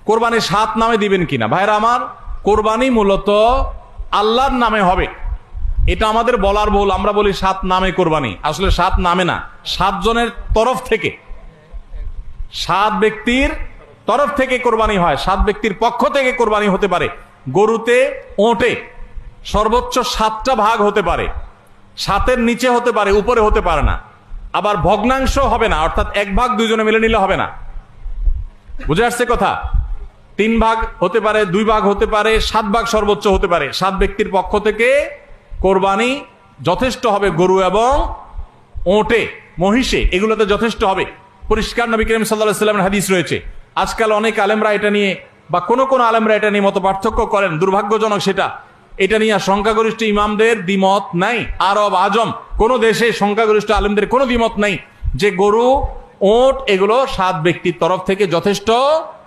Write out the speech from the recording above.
কোরবানি 7 নামে দিবেন কিনা? ভাইরা আমার, কোরবানি মূলত আল্লাহর নামে হবে, এটা আমাদের বলার ভুল। আমরা বলি 7 নামে কোরবানি, আসলে 7 নামে না, 7 জনের তরফ থেকে, 7 ব্যক্তির তরফ থেকে কোরবানি হয়, 7 ব্যক্তির পক্ষ থেকে কোরবানি হতে পারে। গরুতে, ওটে সর্বোচ্চ 7টা ভাগ হতে পারে, 7-এর নিচে হতে পারে, উপরে হতে পারে না। আবার ভগ্নাংশ হবে না, অর্থাৎ 1 ভাগ 2 জনে মিলে নিলে হবে না। বুঝে আসছে কথা? 3 ভাগ হতে পারে, 2 ভাগ হতে পারে, 7 ভাগ সর্বোচ্চ হতে পারে। 7 ব্যক্তির পক্ষ থেকে কোরবানি যথেষ্ট হবে। গরু এবং ওটে, মহিষে, এগুলোতে যথেষ্ট হবে। পরিষ্কার নবী করিম সাল্লাল্লাহু আলাইহি ওয়াসাল্লামের হাদিস রয়েছে। আজকাল অনেক আলেমরা এটা নিয়ে, বা কোন কোন আলেমরা এটা নিয়ে মত পার্থক্য করেন, দুর্ভাগ্যজনক সেটা। এটা নিয়ে সংখ্যাগরিষ্ঠ ইমামদের দ্বিমত নাই। আরব, আজম কোন দেশে সংখ্যাগরিষ্ঠ আলেমদের কোনো দ্বিমত নাই যে গরু, ওট এগুলো 7 ব্যক্তির তরফ থেকে যথেষ্ট